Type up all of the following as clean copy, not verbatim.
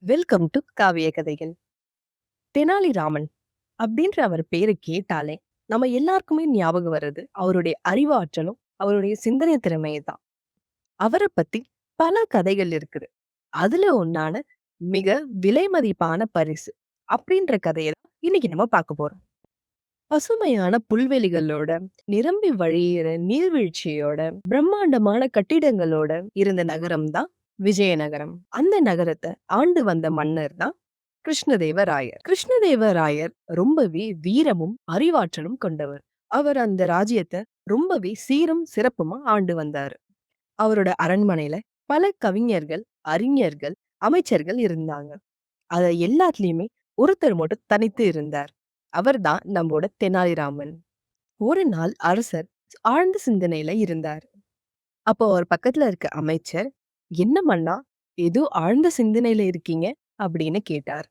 Welcome to காவிய கதைகள். தெனாலிராமன் அப்படின்ற அவர் பேரை கேட்டாலே நம்ம எல்லாருக்குமே ஞாபகம் வர்றது அவருடைய அறிவாற்றலும் அவருடைய சிந்தனை திறமையை தான். அவரை பத்தி பல கதைகள் இருக்குது. அதுல ஒண்ணான மிக விலை மதிப்பான பரிசு அப்படின்ற கதையை தான் இன்னைக்கு நம்ம பார்க்க போறோம். பசுமையான புல்வெளிகளோட, நிரம்பி வழியிற நீர்வீழ்ச்சியோட, பிரம்மாண்டமான கட்டிடங்களோட இருந்த நகரம் தான் விஜயநகரம். அந்த நகரத்தை ஆண்டு வந்த மன்னர் தான் கிருஷ்ணதேவராயர். கிருஷ்ணதேவராயர் ரொம்பவே வீரமும் அறிவாற்றலும் கொண்டவர். அவர் அந்த ராஜ்யத்தை ரொம்பவே சீரும் சிறப்புமா ஆண்டு வந்தாரு. அவரோட அரண்மனையில பல கவிஞர்கள், அறிஞர்கள், அமைச்சர்கள் இருந்தாங்க. அத எல்லாத்துலயுமே ஒருத்தர் மட்டும் தனித்து இருந்தார். அவர்தான் நம்மோட தெனாலிராமன். ஒரு நாள் அரசர் ஆழ்ந்த சிந்தனையில இருந்தார். அப்போ அவர் பக்கத்துல இருக்க அமைச்சர், "என்ன மன்னா, ஏதோ ஆழ்ந்த சிந்தனையில இருக்கீங்க?" அப்படின்னு கேட்டார்.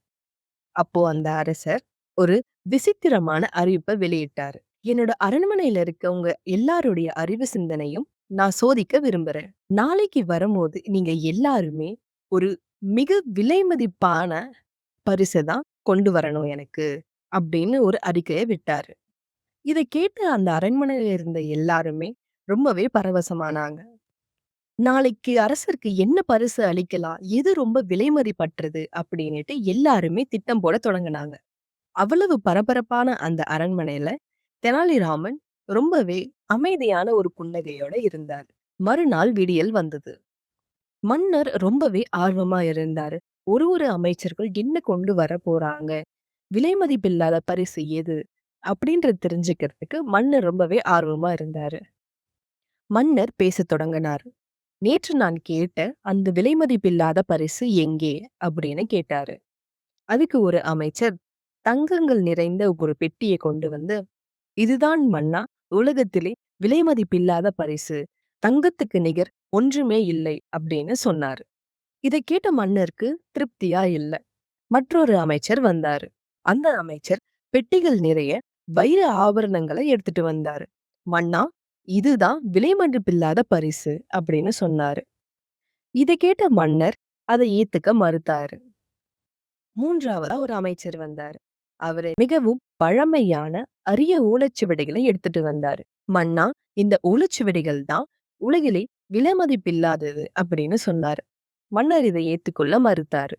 அப்போ அந்த அரசர் ஒரு விசித்திரமான அறிவிப்பை வெளியிட்டாரு. "என்னோட அரண்மனையில இருக்கவங்க எல்லாருடைய அறிவு சிந்தனையும் நான் சோதிக்க விரும்புறேன். நாளைக்கு வரும்போது நீங்க எல்லாருமே ஒரு மிக விலை மதிப்பான பரிசை தான் கொண்டு வரணும் எனக்கு" அப்படின்னு ஒரு அறிக்கையை விட்டாரு. இதை கேட்டு அந்த அரண்மனையில இருந்த எல்லாருமே ரொம்பவே பரவசமானாங்க. நாளைக்கு அரசருக்கு என்ன பரிசு அளிக்கலாம், எது ரொம்ப விலை மதிப்பற்றது அப்படின்னுட்டு எல்லாருமே திட்டம் போட தொடங்குனாங்க. அவ்வளவு பரபரப்பான அந்த அரண்மனையில தெனாலிராமன் ரொம்பவே அமைதியான ஒரு புன்னகையோட இருந்தார். மறுநாள் விடியல் வந்தது. மன்னர் ரொம்பவே ஆர்வமா இருந்தாரு. ஒரு அமைச்சர்கள் என்ன கொண்டு வர போறாங்க, விலை மதிப்பில்லாத பரிசு எது அப்படின்றது தெரிஞ்சுக்கிறதுக்கு மன்னர் ரொம்பவே ஆர்வமா இருந்தாரு. மன்னர் பேசத் தொடங்கினார். "நேற்று நான் கேட்ட அந்த விலை மதிப்பில்லாத பரிசு எங்கே?" அப்படின்னு கேட்டாரு. அதுக்கு ஒரு அமைச்சர் தங்கங்கள் நிறைந்த ஒரு பெட்டியை கொண்டு வந்து, "இதுதான் மன்னா உலகத்திலே விலைமதிப்பில்லாத பரிசு. தங்கத்துக்கு நிகர் ஒன்றுமே இல்லை" அப்படின்னு சொன்னாரு. இதை கேட்ட மன்னருக்கு திருப்தியா இல்ல. மற்றொரு அமைச்சர் வந்தாரு. அந்த அமைச்சர் பெட்டிகள் நிறைய வைர ஆபரணங்களை எடுத்துட்டு வந்தாரு. "மன்னா, இதுதான் விலைமதிப்பில்லாத பரிசு" அப்படின்னு சொன்னாரு. இதை கேட்ட மன்னர் அதை ஏத்துக்க மறுத்தாரு. மூன்றாவதா ஒரு அமைச்சர் வந்தாரு. அவரு மிகவும் பழமையான அரிய ஓலைச்சுவடிகளை எடுத்துட்டு வந்தாரு. "மன்னா, இந்த ஓலைச்சுவடிகள் தான் உலகிலே விலைமதிப்பில்லாதது" அப்படின்னு சொன்னாரு. மன்னர் இதை ஏத்துக்கொள்ள மறுத்தாரு.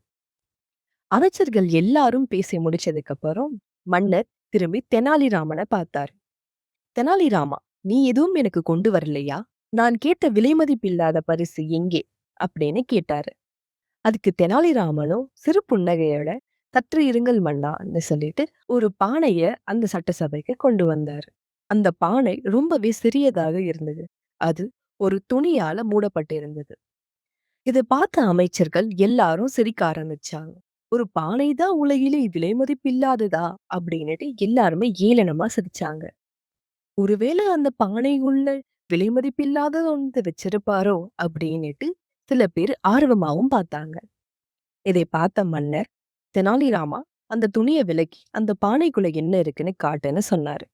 அமைச்சர்கள் எல்லாரும் பேசி முடிச்சதுக்கு அப்புறம் மன்னர் திரும்பி தெனாலிராமன பார்த்தாரு. "தெனாலிராமா, நீ எதுவும் எனக்கு கொண்டு வரலையா? நான் கேட்ட விலைமதிப்பில்லாத பரிசு எங்கே?" அப்படின்னு கேட்டாரு. அதுக்கு தெனாலிராமனும் சிறு புன்னகையோட, "சற்று இருங்கள் மன்னான்னு" சொல்லிட்டு ஒரு பானைய அந்த சட்டசபைக்கு கொண்டு வந்தாரு. அந்த பானை ரொம்பவே சிறியதாக இருந்தது. அது ஒரு துணியால மூடப்பட்டிருந்தது. இத பார்த்த அமைச்சர்கள் எல்லாரும் சிரிக்க ஆரம்பிச்சாங்க. "ஒரு பானை தான் உலகிலே விலை மதிப்பில்லாததா?" அப்படின்னுட்டு எல்லாருமே ஏளனமா சிரிச்சாங்க. ஒருவேளை அந்த பானைக்குள்ள விலை மதிப்பில்லாத ஒன்று வச்சிருப்பாரோ அப்படின்னுட்டு சில பேர் ஆர்வமாவும் பார்த்தாங்க. இதை பார்த்த மன்னர், "தெனாலிராமா, அந்த துணிய விலக்கி அந்த பானைக்குள்ள என்ன இருக்குன்னு காட்டுன்னு" சொன்னாரு.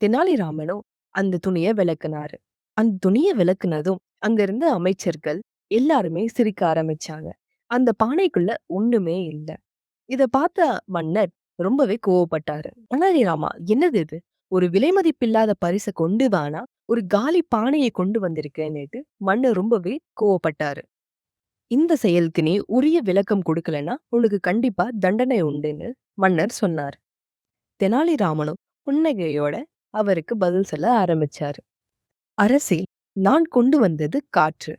தெனாலிராமனும் அந்த துணிய விலக்குனாரு. அந்த துணிய விலக்குனதும் அங்க இருந்த அமைச்சர்கள் எல்லாருமே சிரிக்க ஆரம்பிச்சாங்க. அந்த பானைக்குள்ள ஒண்ணுமே இல்ல. இத பார்த்த மன்னர் ரொம்பவே கோவப்பட்டாரு. "தெனாலிராமா, என்னது இது? ஒரு விலைமதிப்பில்லாத பரிச கொண்டு வானா, ஒரு காலி பானைய கொண்டு வந்திருக்கேன்னுட்டு" மன்னர் ரொம்பவே கோவப்பட்டாரு. "இந்த செயலுக்கு நீ உரிய விளக்கம் கொடுக்கலன்னா உனக்கு கண்டிப்பா தண்டனை உண்டுன்னு" மன்னர் சொன்னார். தெனாலிராமனும் புன்னகையோட அவருக்கு பதில் சொல்ல ஆரம்பிச்சாரு. "அரசே, நான் கொண்டு வந்தது காற்று.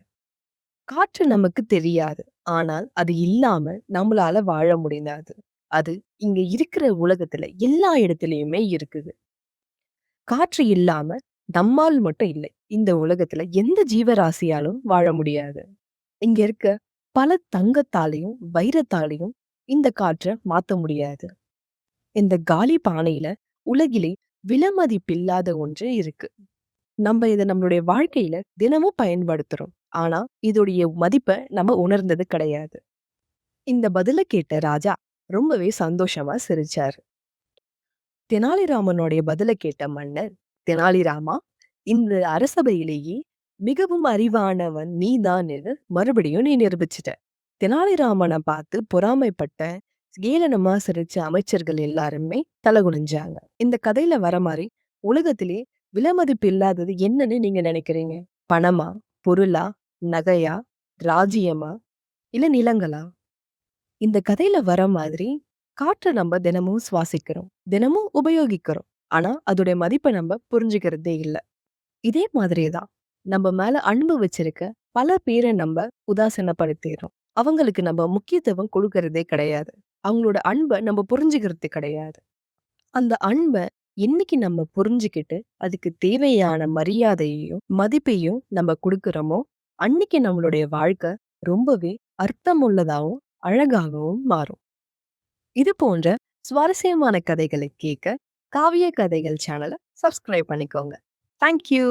காற்று நமக்கு தெரியாது. ஆனால் அது இல்லாம நம்மளால வாழ முடியாது. அது இங்க இருக்கிற உலகத்துல எல்லா இடத்துலயுமே இருக்குது. காற்று இல்லாம நம்மால் மட்டும் இல்லை. இந்த உலகத்துல எந்த ஜீவராசியாலும் வாழ முடியாது. இங்க இருக்க பல தங்கத்தாலையும், வைரத்தாலையும் இந்த காற்ற மாத்த முடியாது. இந்த காலி பானையில உலகிலே விலைமதிப்பில்லாத ஒன்று இருக்கு. நம்ம இத நம்மளுடைய வாழ்க்கையில தினமும் பயன்படுத்துறோம். ஆனா, இதோடைய மதிப்ப நம்ம உணர்ந்தது கிடையாது." இந்த பதில கேட்ட ராஜா ரொம்பவே சந்தோஷமா சிரிச்சாரு. தெனாலிராமனுடைய பதில கேட்ட மன்னர், "தெனாலிராமா, இந்த அரசபையிலேயே மிகவும் அறிவானவன் நீதான்னு மறுபடியும் நீ நிரூபிச்சுட்ட. தெனாலிராமனை பார்த்து பொறாமைப்பட்ட ஏளனமா சிரிச்ச அமைச்சர்கள் எல்லாருமே தலகுனிஞ்சாங்க. இந்த கதையில வர மாதிரி உலகத்திலே விலைமதிப்பு இல்லாதது என்னன்னு நீங்க நினைக்கிறீங்க? பணமா? பொருளா? நகையா? ராஜ்யமா? இல்ல நிலங்களா? இந்த கதையில வர மாதிரி காற்றை நம்ம தினமும் சுவாசிக்கிறோம், தினமும் உபயோகிக்கிறோம். ஆனா அதோட மதிப்பை நம்ம புரிஞ்சுக்கிறதே இல்ல. இதே மாதிரி தான் நம்ம மேல அன்பு வச்சிருக்க பல பேரை நம்ம உதாசீனப்படுத்திடுறோம். அவங்களுக்கு நம்ம முக்கியத்துவம் கொடுக்கறதே கிடையாது. அவங்களோட அன்பை நம்ம புரிஞ்சுக்கிறது கிடையாது. அந்த அன்பை என்னைக்கு நம்ம புரிஞ்சுக்கிட்டு அதுக்கு தேவையான மரியாதையையும் மதிப்பையும் நம்ம கொடுக்கறோமோ, அன்னைக்கு நம்மளுடைய வாழ்க்கை ரொம்பவே அர்த்தமுள்ளதாகவும் அழகாகவும் மாறும். இது போன்ற சுவாரஸ்யமான கதைகளை கேட்க காவிய கதைகள் சேனலை சப்ஸ்கிரைப் பண்ணிக்கோங்க. தேங்க்யூ.